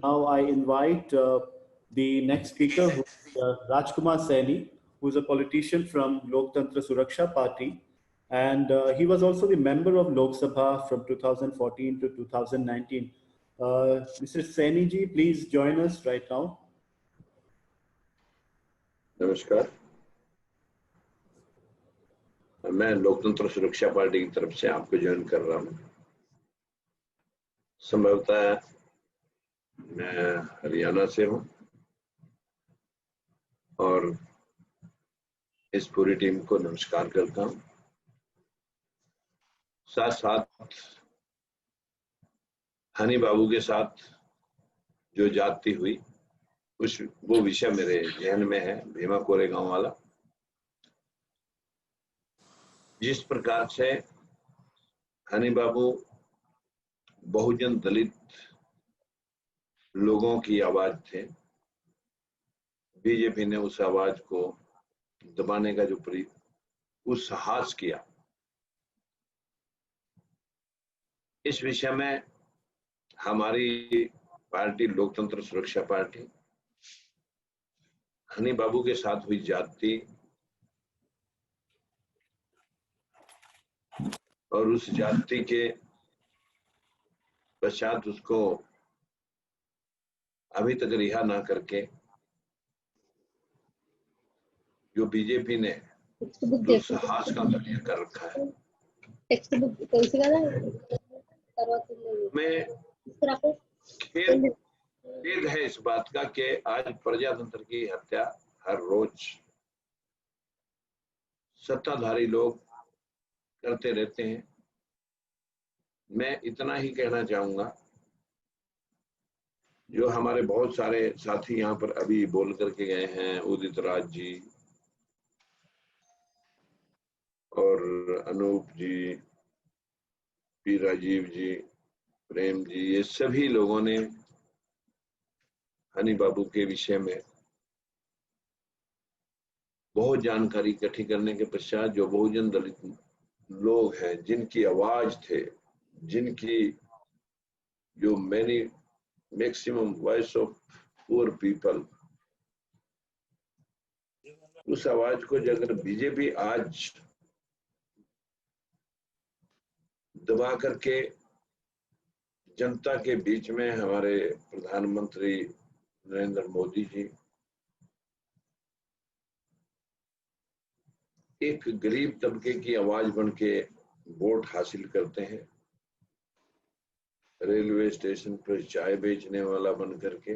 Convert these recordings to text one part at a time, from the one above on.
now I invite the next speaker, who is Rajkumar Saini, who is a politician from Loktantra Suraksha Party. And he was also the member of Lok Sabha from 2014 to 2019. Mr. Saini ji, please join us right now. नमस्कार, मैं लोकतंत्र सुरक्षा party की तरफ से आपको join कर रहा हूँ। संभवतः मैं हरियाणा से हूँ और इस पूरी टीम को नमस्कार करता हूँ। साथ साथ हनी बाबू के साथ जो जाति हुई वो विषय मेरे जहन में है, भीमा कोरेगांव वाला। जिस प्रकार से हनी बाबू बहुजन दलित लोगों की आवाज थे, बीजेपी ने उस आवाज को दबाने का जो साहस किया, इस विषय में हमारी पार्टी लोकतंत्र सुरक्षा पार्टी हनी बाबू के साथ हुई जाति और उस जाति के पश्चात उसको अभी तक रिहा ना करके जो बीजेपी ने दुस्साहस का दलिया कर रखा है, मैं खेद है इस बात का कि आज प्रजातंत्र की हत्या हर रोज सत्ताधारी लोग करते रहते हैं। मैं इतना ही कहना चाहूंगा, जो हमारे बहुत सारे साथी यहाँ पर अभी बोल करके गए हैं, उदित राज जी और अनूप जी, पी राजीव जी, प्रेम जी, ये सभी लोगों ने हनी बाबू के विषय में बहुत जानकारी इकट्ठी करने के पश्चात जो बहुजन दलित लोग हैं, जिनकी आवाज थे, जिनकी जो maximum voice of poor people, उस आवाज को अगर बीजेपी आज दबा करके जनता के बीच में हमारे प्रधानमंत्री नरेंद्र मोदी जी एक गरीब तबके की आवाज बन के वोट हासिल करते हैं, रेलवे स्टेशन पर चाय बेचने वाला बन करके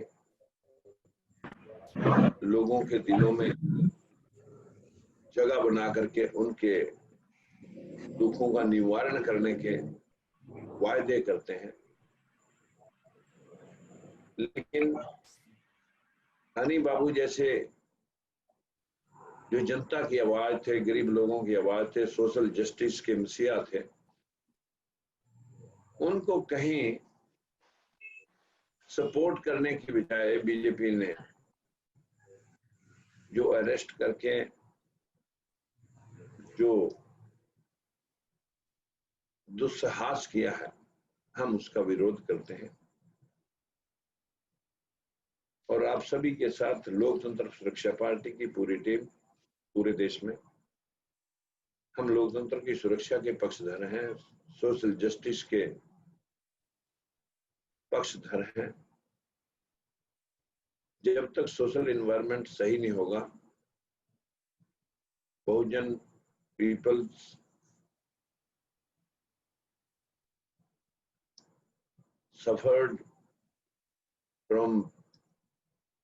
लोगों के दिलों में जगह बना करके उनके दुखों का निवारण करने के वायदे करते हैं, लेकिन हनी बाबू जैसे जो जनता की आवाज थे, गरीब लोगों की आवाज थे, सोशल जस्टिस के मसीहा थे, उनको कहीं सपोर्ट करने की बजाय बीजेपी ने जो अरेस्ट करके जो दुस्साहस किया है, हम उसका विरोध करते हैं। और आप सभी के साथ लोकतंत्र सुरक्षा पार्टी की पूरी टीम पूरे देश में, हम लोकतंत्र की सुरक्षा के पक्षधर हैं, सोशल जस्टिस के पक्षधर हैं। जब तक सोशल एनवायरनमेंट सही नहीं होगा, बहुजन पीपल्स suffered from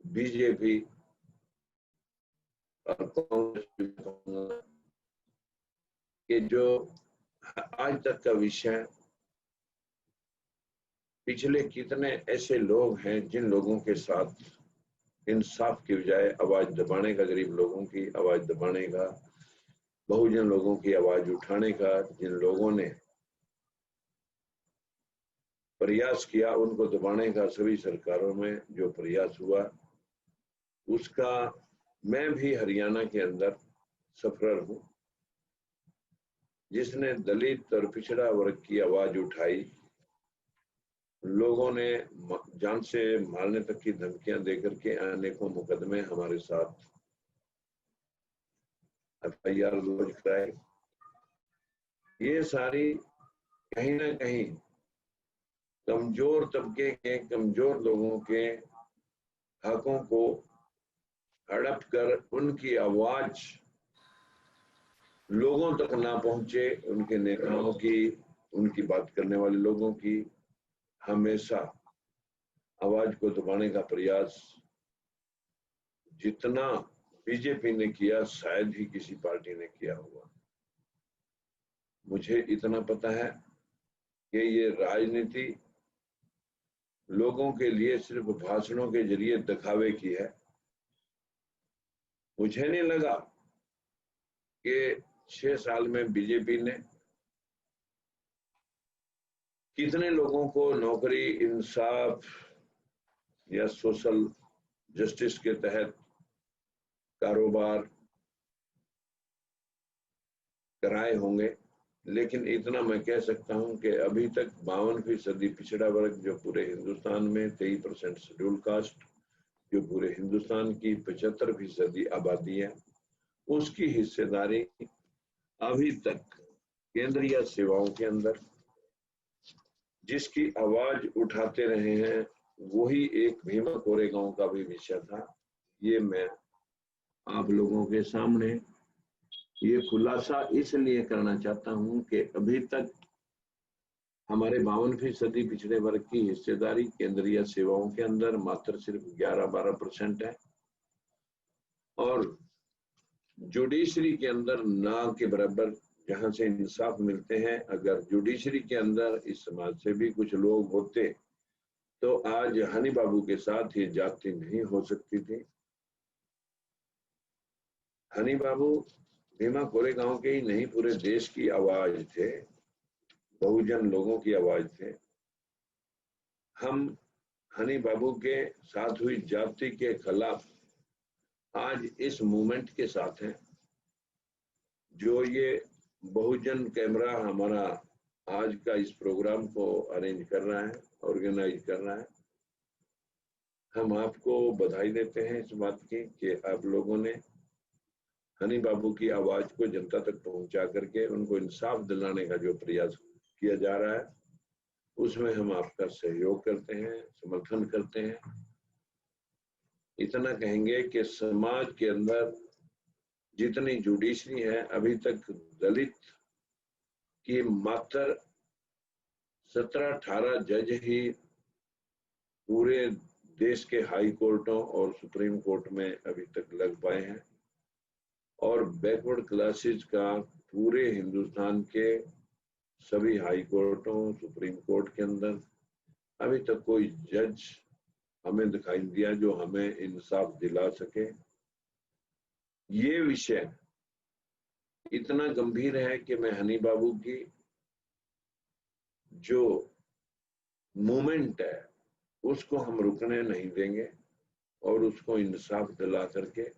बीजेपी और कांग्रेस के जो आज तक का विषय, पिछले कितने ऐसे लोग हैं जिन लोगों के साथ इंसाफ की बजाय आवाज दबाने का, गरीब लोगों की आवाज दबाने का, बहुजन लोगों की आवाज उठाने का जिन लोगों ने प्रयास किया, उनको दबाने का सभी सरकारों में जो प्रयास हुआ, उसका मैं भी हरियाणा के अंदर सफर हूं, जिसने दलित और पिछड़ा वर्ग की आवाज उठाई, लोगों ने जान से मारने तक की धमकियां देकर के अनेकों मुकदमे हमारे साथ FIR लॉन्च कराए। ये सारी कहीं ना कहीं कमजोर तबके के, कमजोर लोगों के हकों को हड़प कर उनकी आवाज लोगों तक ना पहुंचे, उनके नेताओं की, उनकी बात करने वाले लोगों की हमेशा आवाज को दबाने का प्रयास जितना बीजेपी ने किया शायद ही किसी पार्टी ने किया होगा। मुझे इतना पता है कि ये राजनीति लोगों के लिए सिर्फ भाषणों के जरिए दिखावे की है। मुझे नहीं लगा कि 6 साल में बीजेपी ने कितने लोगों को नौकरी, इंसाफ या सोशल जस्टिस के तहत कारोबार कराए होंगे, लेकिन इतना मैं कह सकता हूं कि अभी तक 52% पिछड़ा वर्ग जो पूरे हिंदुस्तान में, 23% शेड्यूल कास्ट जो पूरे हिंदुस्तान की 75% आबादी है, उसकी हिस्सेदारी अभी तक केंद्रीय सेवाओं के अंदर जिसकी आवाज उठाते रहे हैं, वही एक भीमा कोरेगांव का भी विषय था। ये मैं आप लोगों के सामने ये खुलासा इसलिए करना चाहता हूं कि अभी तक हमारे 52% पिछड़े वर्ग की हिस्सेदारी केंद्रीय सेवाओं के अंदर मात्र सिर्फ 11-12% है और जुडिशरी के अंदर ना के बराबर जहां से इंसाफ मिलते हैं। अगर जुडिशरी के अंदर इस समाज से भी कुछ लोग होते तो आज हनी बाबू के साथ ये जाति नहीं हो सकती थी। हनी बाबू भीमा कोरेगांव के ही नहीं, पूरे देश की आवाज थे, बहुजन लोगों की आवाज थे। हम हनी बाबू के साथ हुई जाति के खिलाफ आज इस मूवमेंट के साथ हैं। जो ये बहुजन कैमरा हमारा आज का इस प्रोग्राम को अरेंज कर रहा है, ऑर्गेनाइज कर रहा है, हम आपको बधाई देते हैं इस बात की कि आप लोगों ने हनी बाबू की आवाज को जनता तक पहुंचा करके उनको इंसाफ दिलाने का जो प्रयास किया जा रहा है, उसमें हम आपका सहयोग करते हैं, समर्थन करते हैं। इतना कहेंगे कि समाज के अंदर जितनी जुडिशरी है, अभी तक दलित की मात्र 17-18 जज ही पूरे देश के हाई कोर्टों और सुप्रीम कोर्ट में अभी तक लग पाए हैं और बैकवर्ड क्लासेस का पूरे हिंदुस्तान के सभी हाई कोर्टों, सुप्रीम कोर्ट के अंदर अभी तक कोई जज हमें दिखाई दिया जो हमें इंसाफ दिला सके। ये विषय इतना गंभीर है कि मैं हनी बाबू की जो मूवमेंट है उसको हम रुकने नहीं देंगे और उसको इंसाफ दिला करके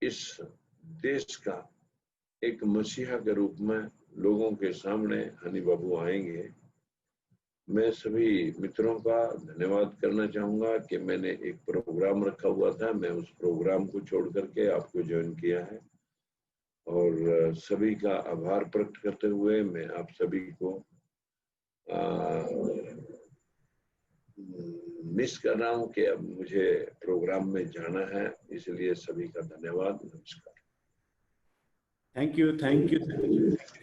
इस देश का एक मसीहा के रूप में लोगों के सामने हनी बाबू आएंगे। मैं सभी मित्रों का धन्यवाद करना चाहूंगा कि मैंने एक प्रोग्राम रखा हुआ था, मैं उस प्रोग्राम को छोड़ करके आपको ज्वाइन किया है और सभी का आभार प्रकट करते हुए मैं आप सभी को मिस कर रहा हूं कि अब मुझे प्रोग्राम में जाना है, इसलिए सभी का धन्यवाद। नमस्कार। Thank you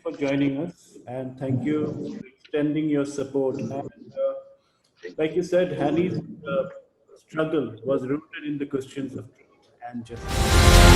for joining us, and thank you for extending your support. And like you said, Hani's struggle was rooted in the questions of truth and justice.